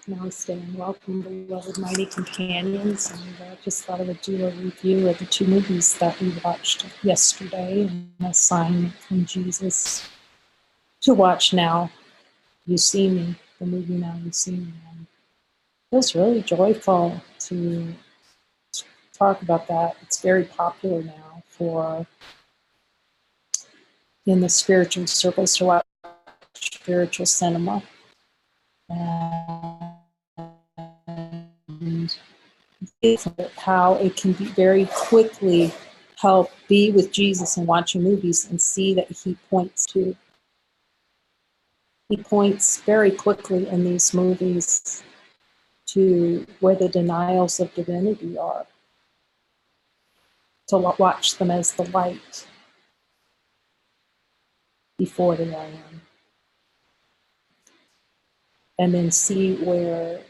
Namaste and welcome, beloved mighty companions. And I just thought I would do a review of the two movies that we watched yesterday, an assignment from Jesus to watch Now You See Me, the movie Now You See Me. And it was really joyful to talk about that. It's very popular now in the spiritual circles to watch spiritual cinema. And how it can be very quickly help be with Jesus and watching movies and see that he points very quickly in these movies to where the denials of divinity are, to watch them as the light before the I am, and then see where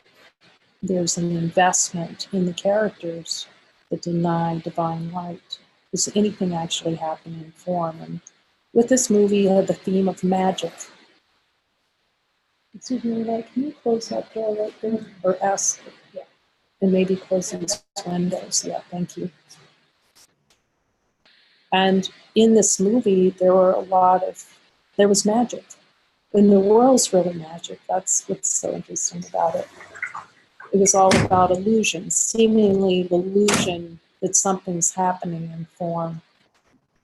there's an investment in the characters that deny divine light. Is anything actually happening in form? And with this movie, you have the theme of magic. Excuse me, can you close that door right there? Or ask, yeah. And maybe close these windows. Yeah, thank you. And in this movie, there was magic. And the world's really magic. That's what's so interesting about it. It was all about illusion, seemingly the illusion that something's happening in form.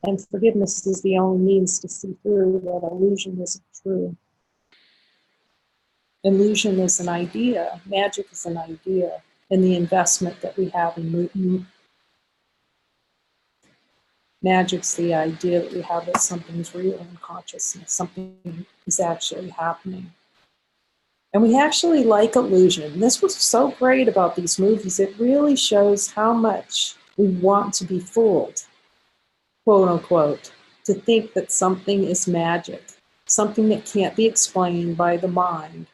And forgiveness is the only means to see through that illusion isn't true. Illusion is an idea, magic is an idea, and the investment that we have in magic's the idea that we have that something's real in consciousness, something is actually happening. And we actually like illusion. This was so great about these movies. It really shows how much we want to be fooled, quote unquote, to think that something is magic, something that can't be explained by the mind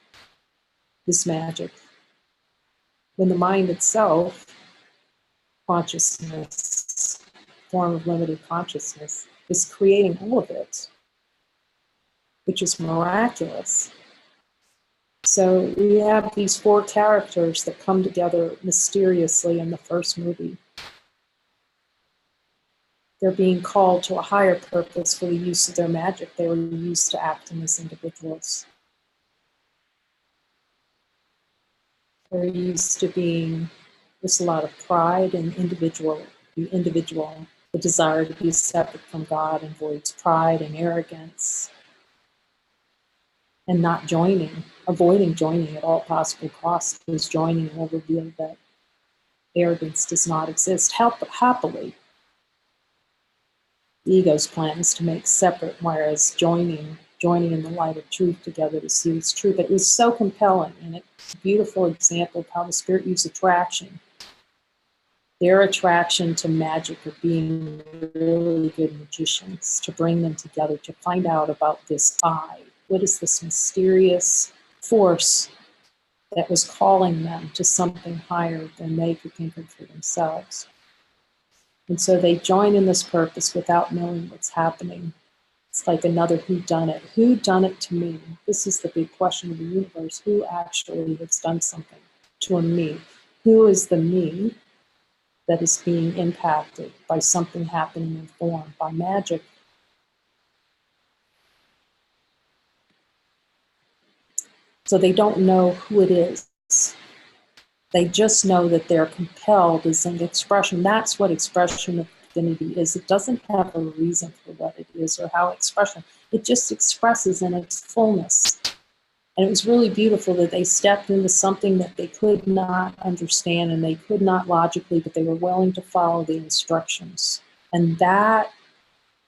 is magic. When the mind itself, consciousness, form of limited consciousness, is creating all of it, which is miraculous. So we have these four characters that come together mysteriously in the first movie. They're being called to a higher purpose for the use of their magic. They were used to acting as individuals. They're used to being, there's a lot of pride in the individual, the desire to be separate from God avoids pride and arrogance. And not avoiding joining at all possible costs, because joining will reveal that arrogance does not exist happily. The ego's plan is to make separate, whereas joining in the light of truth together to see what's true. But it was so compelling, and it's a beautiful example of how the spirit used attraction. Their attraction to magic of being really good magicians, to bring them together, to find out about this I. What is this mysterious force that was calling them to something higher than they could think of for themselves? And so they join in this purpose without knowing what's happening. It's like another whodunit. Who done it to me? This is the big question of the universe. Who actually has done something to a me? Who is the me that is being impacted by something happening in form, by magic? So they don't know who it is. They just know that they're compelled as an expression. That's what expression of divinity is. It doesn't have a reason for what it is or how expression. It just expresses in its fullness. And it was really beautiful that they stepped into something that they could not understand and they could not logically, but they were willing to follow the instructions. And that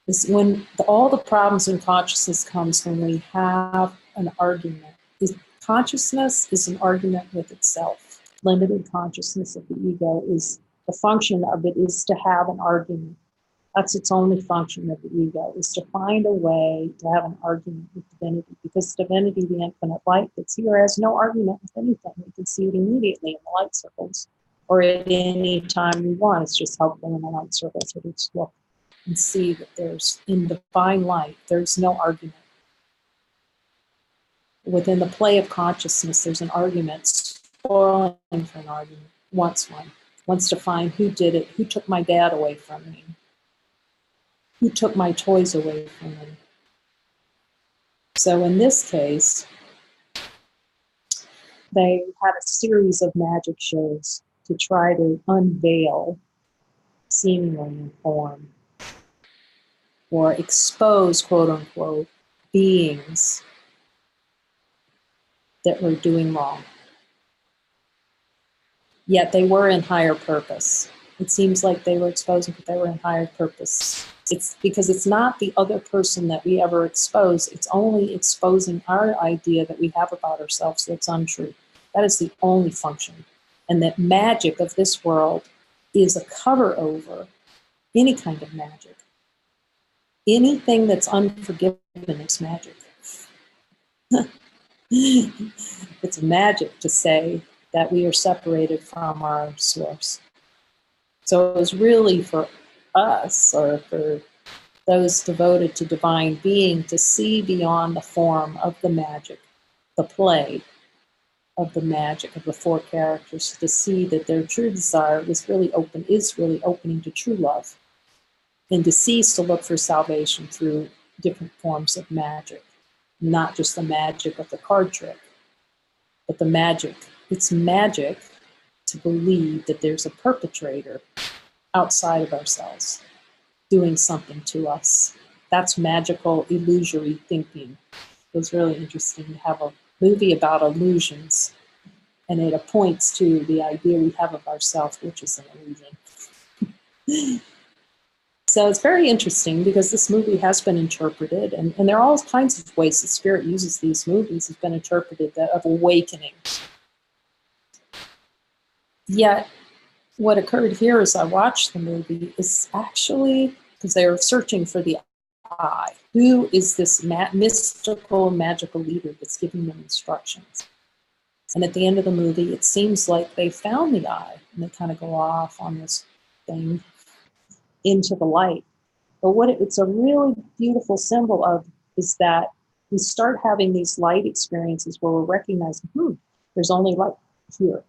is when all the problems in consciousness comes when we have an argument. Consciousness is an argument with itself. Limited consciousness of the ego is, the function of it is to have an argument. That's its only function of the ego, is to find a way to have an argument with divinity, because divinity, the infinite light that's here, has no argument with anything. We can see it immediately in the light circles, or at any time we want. It's just helpful in the light circles to just look and see that there's, in divine light, there's no argument. Within the play of consciousness, there's an argument spoiling for an argument, wants to find who did it, who took my dad away from me, who took my toys away from me. So in this case, they had a series of magic shows to try to unveil, seemingly inform, or expose, quote unquote, beings that were doing wrong. Yet they were in higher purpose. It seems like they were exposing, but they were in higher purpose. It's because it's not the other person that we ever expose. It's only exposing our idea that we have about ourselves that's untrue. That is the only function. And that magic of this world is a cover over any kind of magic. Anything that's unforgiven is magic. It's magic to say that we are separated from our source. So it was really for us, or for those devoted to divine being, to see beyond the form of the magic, the play of the magic of the four characters, to see that their true desire is really opening to true love, and to cease to look for salvation through different forms of magic, not just the magic of the card trick, but the magic. It's magic to believe that there's a perpetrator outside of ourselves doing something to us. That's magical, illusory thinking. It was really interesting to have a movie about illusions, and it points to the idea we have of ourselves, which is an illusion. So it's very interesting because this movie has been interpreted, and there are all kinds of ways the Spirit uses these movies. Has been interpreted that of awakening. Yet, what occurred here as I watched the movie is actually, because they were searching for the I. Who is this mystical, magical leader that's giving them instructions? And at the end of the movie, it seems like they found the I, and they kind of go off on this thing into the light. But what it's a really beautiful symbol of is that we start having these light experiences where we're recognizing, there's only light here.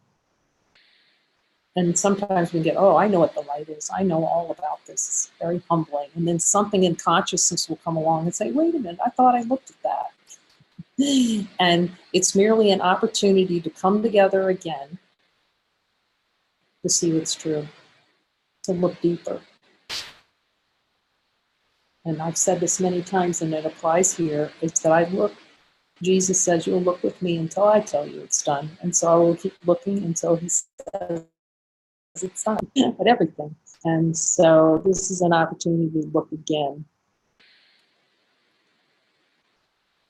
And sometimes we get, I know what the light is. I know all about this. It's very humbling. And then something in consciousness will come along and say, wait a minute, I thought I looked at that. And it's merely an opportunity to come together again to see what's true, to look deeper. And I've said this many times, and it applies here, is that Jesus says, you'll look with me until I tell you it's done. And so I will keep looking until he says it's done at everything. And so this is an opportunity to look again.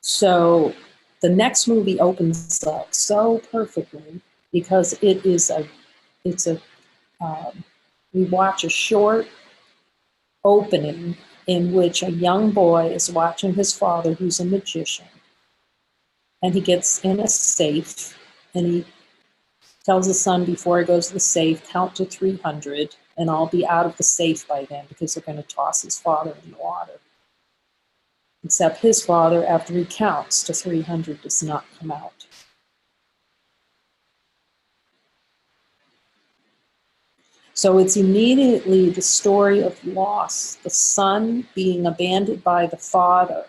So the next movie opens up so perfectly because we watch a short opening in which a young boy is watching his father, who's a magician, and he gets in a safe, and he tells his son before he goes to the safe, count to 300, and I'll be out of the safe by then because they're going to toss his father in the water. Except his father, after he counts to 300, does not come out. So it's immediately the story of loss, the son being abandoned by the father,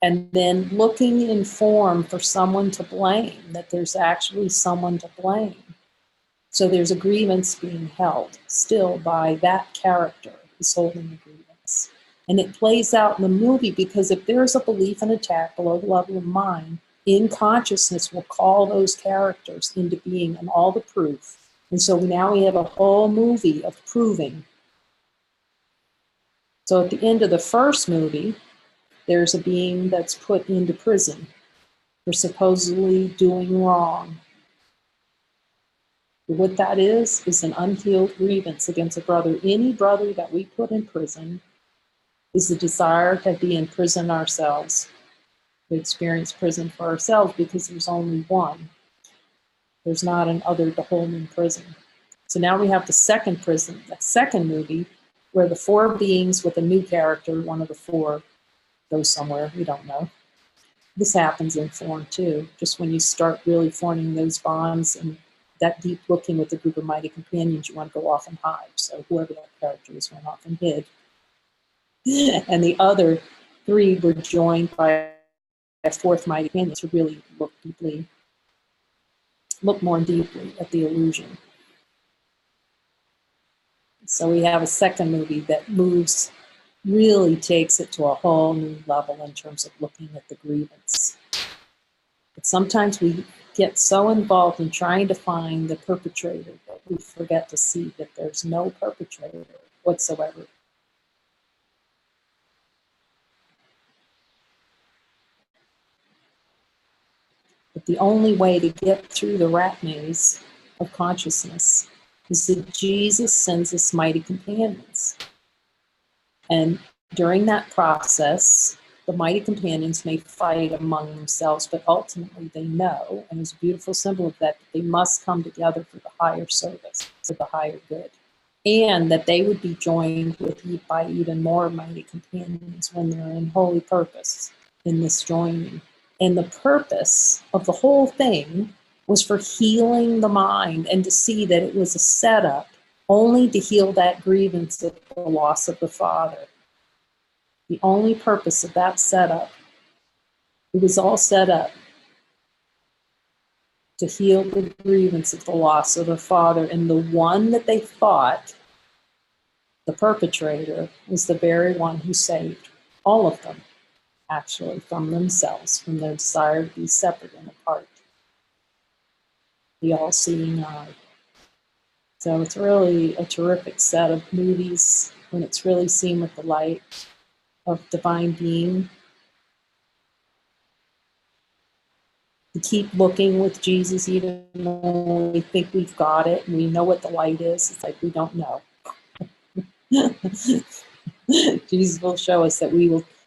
and then looking in form for someone to blame, that there's actually someone to blame. So there's a grievance being held still by that character who's holding the grievance. And it plays out in the movie because if there's a belief and attack below the level of mind, in consciousness will call those characters into being and all the proof. And so now we have a whole movie of proving. So at the end of the first movie, there's a being that's put into prison for supposedly doing wrong. What that is an unhealed grievance against a brother. Any brother that we put in prison is the desire to be in prison ourselves, to experience prison for ourselves because there's only one. There's not an other to hold in prison. So now we have the second prison, the second movie, where the four beings with a new character, one of the four goes somewhere, we don't know. this happens in form too. Just when you start really forming those bonds and that deep looking with a group of mighty companions, you want to go off and hide. So whoever that character is went off and hid. And the other three were joined by a fourth mighty companion to really look more deeply at the illusion. So we have a second movie that really takes it to a whole new level in terms of looking at the grievance. But sometimes we get so involved in trying to find the perpetrator that we forget to see that there's no perpetrator whatsoever. But the only way to get through the rat maze of consciousness is that Jesus sends us mighty companions. And during that process, the mighty companions may fight among themselves, but ultimately they know, and it's a beautiful symbol of that they must come together for the higher service, for the higher good. And that they would be joined by even more mighty companions when they're in holy purpose in this joining. And the purpose of the whole thing was for healing the mind and to see that it was a setup only to heal that grievance of the loss of the Father. The only purpose of that setup, it was all set up to heal the grievance of the loss of the Father. And the one that they thought, the perpetrator, was the very one who saved all of them, actually, from themselves, from their desire to be separate and apart. The all-seeing eye. So it's really a terrific set of movies when it's really seen with the light of divine being. To keep looking with Jesus even when we think we've got it and we know what the light is. It's like we don't know. Jesus will show us that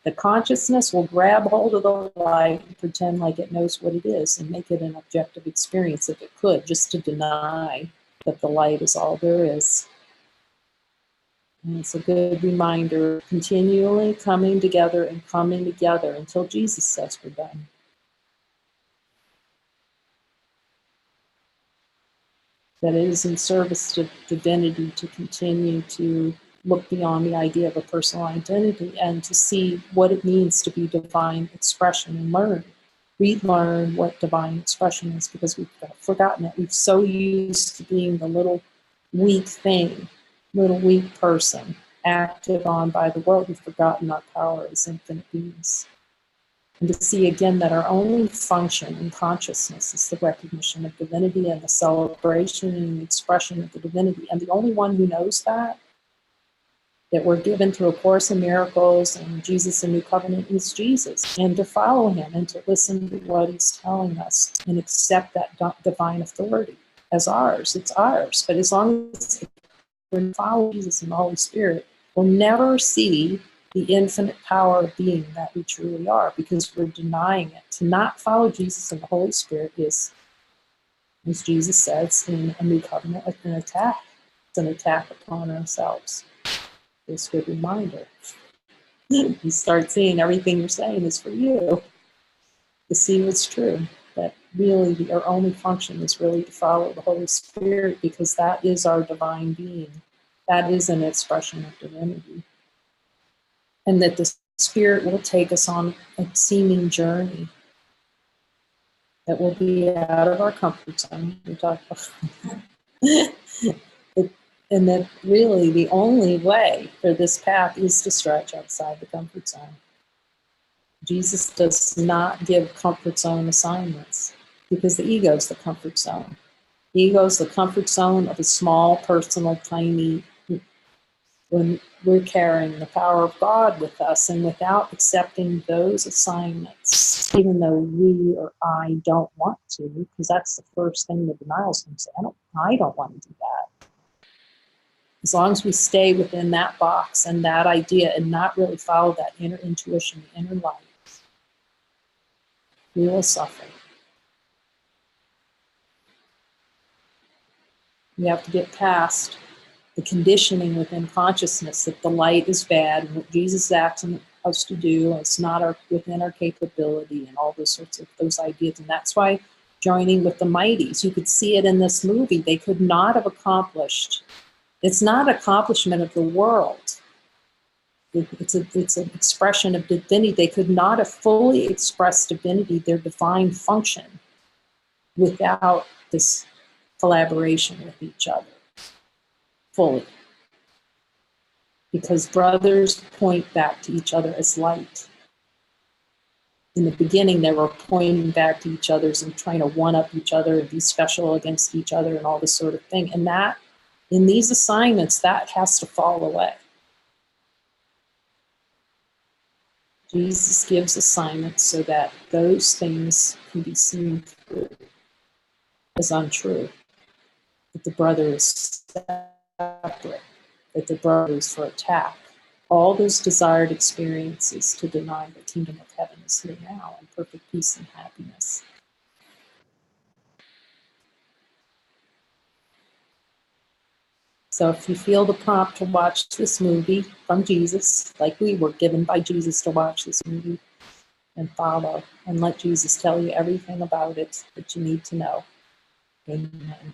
the consciousness will grab hold of the light and pretend like it knows what it is and make it an objective experience if it could, just to deny that the light is all there is. And it's a good reminder, continually coming together until Jesus says we're done. That it is in service to divinity to continue to look beyond the idea of a personal identity and to see what it means to be divine expression and relearn what divine expression is, because we've forgotten it. We've so used to being the little weak thing, little weak person acted on by the world, we've forgotten our power as infinite beings. And to see again that our only function in consciousness is the recognition of divinity and the celebration and the expression of the divinity. And the only one who knows that we're given through A Course in Miracles and Jesus in New Covenant is Jesus. And to follow him and to listen to what he's telling us and accept that divine authority as ours. It's ours. But as long as we follow Jesus and the Holy Spirit, we'll never see the infinite power of being that we truly are, because we're denying it. To not follow Jesus and the Holy Spirit is, as Jesus says in A New Covenant, like an attack. It's an attack upon ourselves. It's a good reminder. You start seeing everything you're saying is for you, to see what's true. That really our only function is really to follow the Holy Spirit, because that is our divine being. That is an expression of divinity. And that the Spirit will take us on a seeming journey that will be out of our comfort zone. We talk about and that really the only way for this path is to stretch outside the comfort zone. Jesus does not give comfort zone assignments, because the ego is the comfort zone. The ego is the comfort zone of a small, personal, tiny. When we're carrying the power of God with us, and without accepting those assignments, even though we or I don't want to, because that's the first thing the denial is going to say, I don't want to do that. As long as we stay within that box and that idea and not really follow that inner intuition, the inner light, we will suffer. We have to get past the conditioning within consciousness that the light is bad and that Jesus acts us to do. It's not within our capability, and all those sorts of those ideas. And that's why joining with the mighties, you could see it in this movie, they could not have accomplished. It's not an accomplishment of the world. It's an expression of divinity. They could not have fully expressed divinity, their divine function, without this collaboration with each other fully. Because brothers point back to each other as light. In the beginning, they were pointing back to each other and trying to one-up each other and be special against each other and all this sort of thing. And that, in these assignments, that has to fall away. Jesus gives assignments so that those things can be seen through as untrue. That the brother is separate, that the brother is for attack. All those desired experiences to deny the kingdom of heaven is here now in perfect peace and happiness. So if you feel the prompt to watch this movie from Jesus, like we were given by Jesus to watch this movie, and follow, and let Jesus tell you everything about it that you need to know. Amen.